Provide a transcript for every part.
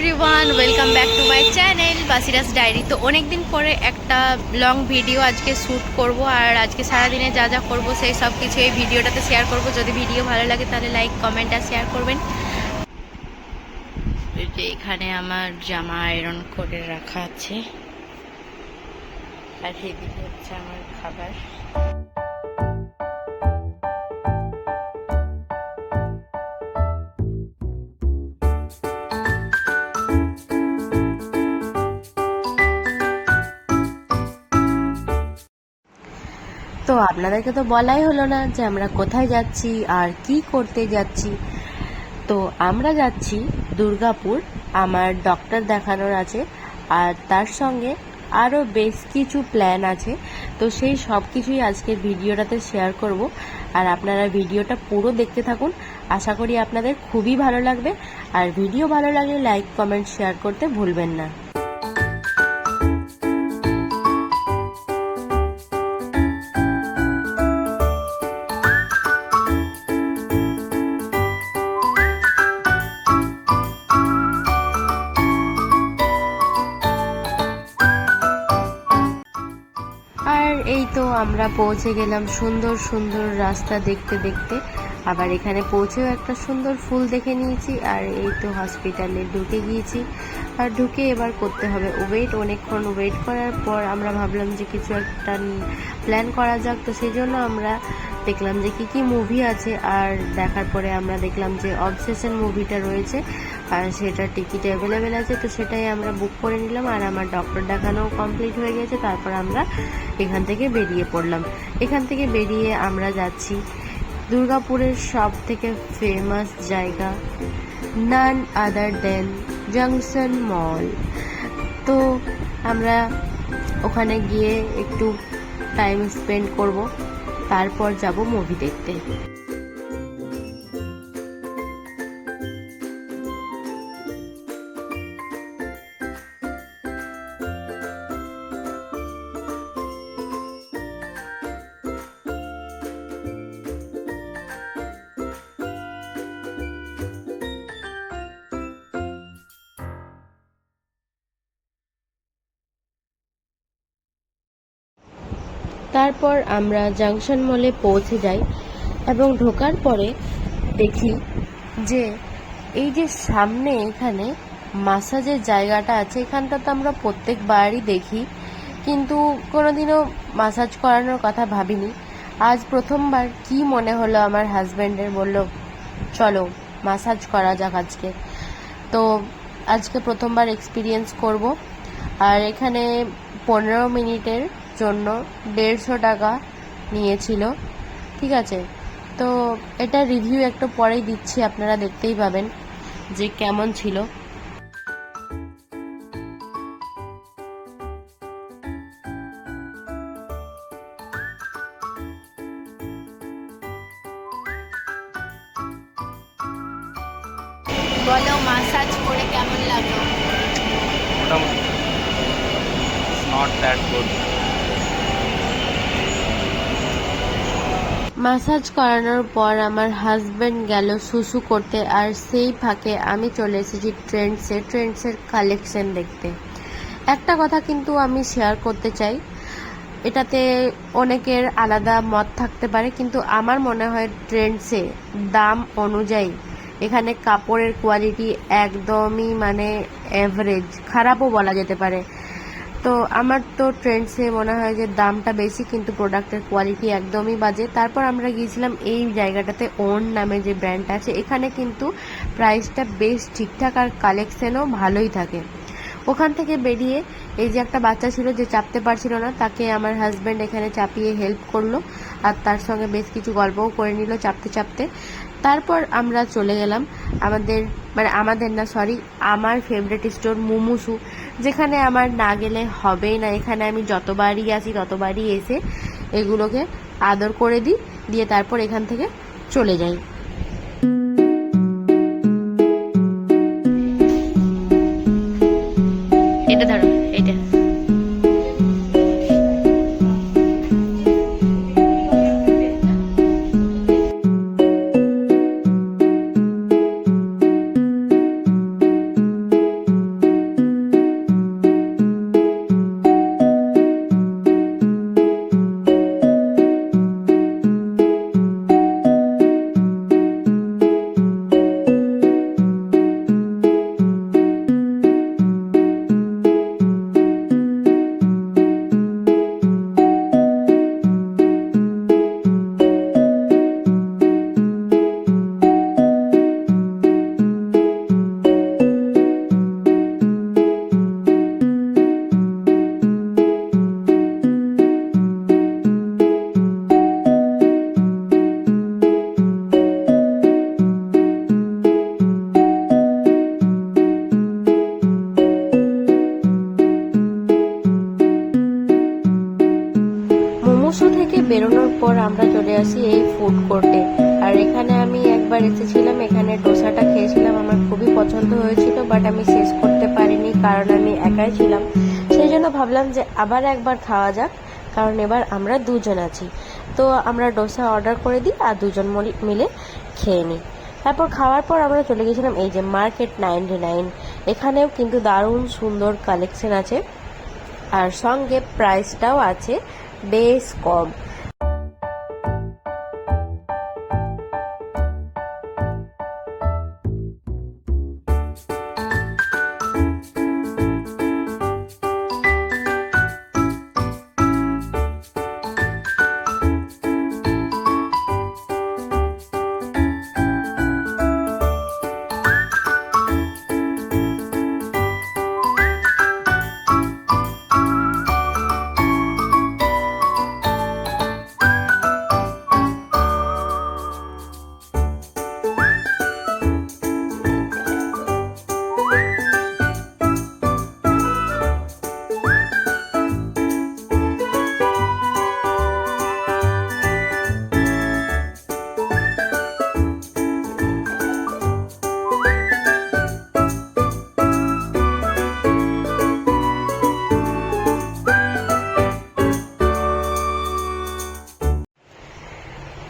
Everyone, welcome back to my channel বাসিরাস diary. তো অনেক দিন পরে একটা লং ভিডিও আজকে শ্যুট করব, আর আজকে সারাদিনে যা যা করব সেই সব কিছু এই ভিডিওটাতে শেয়ার করব। যদি ভিডিও ভালো লাগে তাহলে লাইক, কমেন্ট আর শেয়ার করবেন। এখানে আমার জামা আয়রন করে রাখা আছে, আর এদিকে হচ্ছে আমার খাবার। তো আপনাদেরকে তো বলাই হলো না যে আমরা কোথায় যাচ্ছি আর কি করতে যাচ্ছি। তো আমরা যাচ্ছি দুর্গাপুর, আমার ডক্টর দেখানোর আছে, আর তার সঙ্গে আরও বেশ কিছু প্ল্যান আছে। তো সেই সব কিছুই আজকের ভিডিওটাতে শেয়ার করব, আর আপনারা ভিডিওটা পুরো দেখতে থাকুন। আশা করি আপনাদের খুবই ভালো লাগবে, আর ভিডিও ভালো লাগলে লাইক, কমেন্ট, শেয়ার করতে ভুলবেন না। আর এই তো আমরা পৌঁছে গেলাম, সুন্দর সুন্দর রাস্তা দেখতে দেখতে। আবার এখানে পৌঁছেও একটা সুন্দর ফুল দেখে নিয়েছি, আর এই তো হসপিটালে ঢুকে গিয়েছি। আর ঢুকে এবার করতে হবে ওয়েট। অনেকক্ষণ ওয়েট করার পর আমরা ভাবলাম যে কিছু একটা প্ল্যান করা যাক। তো সেই জন্য আমরা দেখলাম যে কি মুভি আছে, আর দেখার পরে আমরা দেখলাম যে অবসেশন মুভিটা রয়েছে, আর সেটা টিকিট অ্যাভেলেবেল আছে। তো সেটাই আমরা বুক করে নিলাম, আর আমার ডক্টর দেখানোও কমপ্লিট হয়ে গেছে। তারপর আমরা এখান থেকে বেরিয়ে পড়লাম। এখান থেকে বেরিয়ে আমরা যাচ্ছি দুর্গাপুরের সব থেকে ফেমাস জায়গা, নান আদার দেন জংশন মল। তো আমরা ওখানে গিয়ে একটু টাইম স্পেন্ড করব, তারপর যাব মুভি দেখতে। তারপর আমরা জাংশন মলে পৌঁছে যাই, এবং ঢোকার পরে দেখি যে এই যে সামনে এখানে মাসাজের জায়গাটা আছে। এখানটা তো আমরা প্রত্যেকবারই দেখি, কিন্তু কোনোদিনও মাসাজ করানোর কথা ভাবিনি। আজ প্রথমবার কি মনে হলো আমার হাজব্যান্ডের, বলল চলো মাসাজ করা যাক আজকে। তো আজকে প্রথমবার এক্সপিরিয়েন্স করব। আর এখানে 15 মিনিটের জন্য 150 টাকা নিয়েছিল, ঠিক আছে। তো এটা রিভিউ একটু পরেই দিচ্ছি, আপনারা দেখতেই পাবেন যে কেমন ছিল। বলো, মাসাজ করে কেমন লাগলো? Not that good. মাসাজ করানোর পর আমার হাজব্যান্ড গেল শুশু করতে, আর সেই ফাঁকে আমি চলে এসেছি ট্রেন্ডসের কালেকশন দেখতে। একটা কথা কিন্তু আমি শেয়ার করতে চাই, এটাতে অনেকের আলাদা মত থাকতে পারে, কিন্তু আমার মনে হয় ট্রেন্ডসে দাম অনুযায়ী এখানে কাপড়ের কোয়ালিটি একদমই মানে অ্যাভারেজ, খারাপও বলা যেতে পারে। তো আমার তো ট্রেন্ডসে মনে হয় যে দামটা বেশি, কিন্তু প্রোডাক্টের কোয়ালিটি একদমই বাজে। তারপর আমরা গিয়েছিলাম এই জায়গাটাতে, ওন নামে যে ব্র্যান্ডটা আছে, এখানে কিন্তু প্রাইসটা বেশ ঠিকঠাক, আর কালেকশনও ভালোই থাকে। ওখান থেকে বেরিয়ে এই যে একটা বাচ্চা ছিল যে চাপতে পারছিল না, তাকে আমার হাজব্যান্ড এখানে চাপিয়ে হেল্প করলো, আর তার সঙ্গে বেশ কিছু গল্পও করে নিল চাপতে চাপতে। তারপর আমরা চলে গেলাম আমার ফেভারিট স্টোর মুমুসু, যেখানে আমার না গেলে হবেই না। এখানে আমি যতবারই আসি ততবারই এসে এগুলোকে আদর করে দিই, দিয়ে তারপর এখান থেকে চলে যাই। এটা ধরো, এটা আসি এই ফুড কোর্টে। আর এখানে আমি একবার এসেছিলাম, এখানে ডোসাটা খেয়েছিলাম, আমার খুবই পছন্দ হয়েছিল, বাট আমি শেষ করতে পারিনি কারণ আমি একাই ছিলাম। সেই জন্য ভাবলাম যে আবার একবার খাওয়া যাক, কারণ এবার আমরা দুজন আছি। তো আমরা ডোসা অর্ডার করে দিই আর দুজন মিলে খেয়ে নিই। তারপর খাওয়ার পর আমরা চলে গেছিলাম এই যে মার্কেট 99। এখানেও কিন্তু দারুণ সুন্দর কালেকশন আছে, আর সঙ্গে প্রাইসটাও আছে বেশ কম।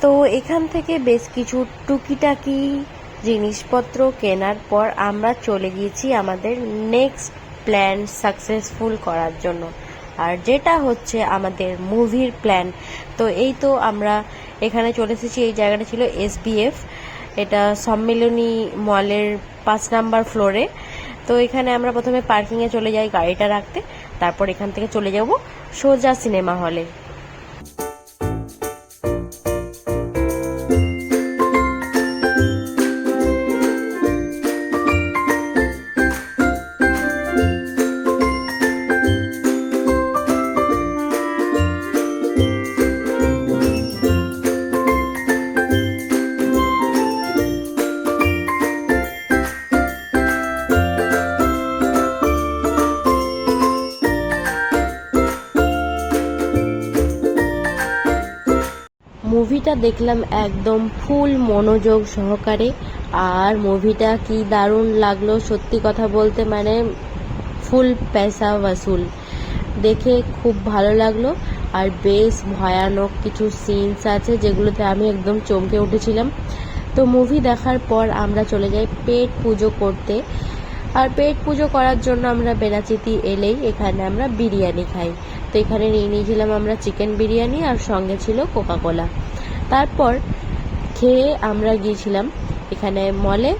তো এখান থেকে বেশ কিছু টুকিটাকি জিনিসপত্র কেনার পর আমরা চলে গিয়েছি আমাদের নেক্সট প্ল্যান সাকসেসফুল করার জন্য, আর যেটা হচ্ছে আমাদের মুভির প্ল্যান। তো এই তো আমরা এখানে চলে এসেছি, এই জায়গাটা ছিল SBF, এটা সম্মিলনী মলের 5 নাম্বার ফ্লোরে। তো এখানে আমরা প্রথমে পার্কিংয়ে চলে যাই গাড়িটা রাখতে, তারপর এখান থেকে চলে যাব সোজা সিনেমা হলে। মুভিটা দেখলাম একদম ফুল মনোযোগ সহকারে, আর মুভিটা কি দারুণ লাগলো সত্যি কথা বলতে, মানে ফুল পয়সা ওয়াসুল। দেখে খুব ভালো লাগলো, আর বেশ ভয়ানক কিছু সিনস আছে যেগুলোতে আমি একদম চমকে উঠেছিলাম। তো মুভি দেখার পর আমরা চলে যাই পেট পুজো করতে, আর পেট পুজো করার জন্য আমরা বেনাচিতি এলেই এখানে আমরা বিরিয়ানি খাই। তো এখানে নিয়ে নিয়েছিলাম আমরা চিকেন বিরিয়ানি, আর সঙ্গে ছিল কোকাকোলা। তারপর খেয়ে আমরা গিয়েছিলাম এখানে মলে,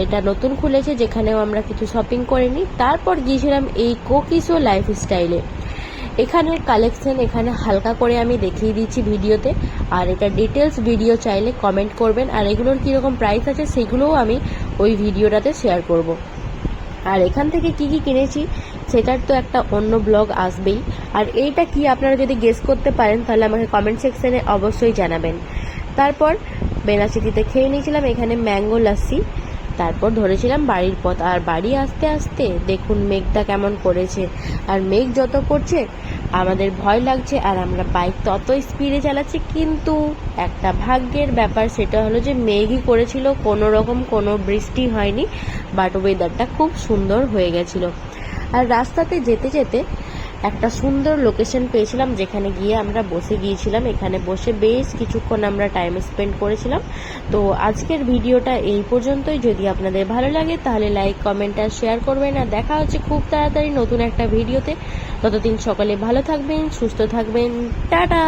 এটা নতুন খুলেছে যেখানেও আমরা কিছু শপিং করে নিই। তারপর গিয়েছিলাম এই কোকিসো লাইফস্টাইলে। এখানের কালেকশন এখানে হালকা করে আমি দেখিয়ে দিচ্ছি ভিডিওতে, আর এটা ডিটেলস ভিডিও চাইলে কমেন্ট করবেন, আর এগুলোর কীরকম প্রাইস আছে সেগুলোও আমি ওই ভিডিওটাতে শেয়ার করব। আর এখান থেকে কি কি কিনেছি সেটার তো একটা অন্য ব্লগ আসবেই, আর এইটা কি আপনারা যদি গেস করতে পারেন তাহলে আমাকে কমেন্ট সেকশনে অবশ্যই জানাবেন। তারপর বেনাচিতিতে খেয়ে নিয়েছিলাম এখানে ম্যাঙ্গো লাস্সি, তারপর ধরেছিলাম বাড়ির পথ। আর বাড়ি আসতে আসতে দেখুন মেঘটা কেমন করেছে, আর মেঘ যত করছে আমাদের ভয় লাগছে, আর আমরা বাইক তত স্পিডে চালাচ্ছি। কিন্তু একটা ভাগ্যের ব্যাপার, সেটা হলো যে মেঘই করেছিল, কোনো রকম কোনো বৃষ্টি হয়নি, বাট ওয়েদারটা খুব সুন্দর হয়ে গেছিল। আর রাস্তাতে যেতে যেতে একটা সুন্দর লোকেশন পেয়েছিলাম যেখানে গিয়ে আমরা বসে গিয়েছিলাম, এখানে বসে বেশ কিছুক্ষণ আমরা টাইম স্পেন্ড করেছিলাম। তো আজকের ভিডিওটা এই পর্যন্তই। যদি আপনাদের ভালো লাগে তাহলে লাইক কমেন্ট আর শেয়ার করবেন, আর দেখা হচ্ছে খুব তাড়াতাড়ি নতুন একটা ভিডিওতে। ততদিন সকলে ভালো থাকবেন, সুস্থ থাকবেন, টাটা।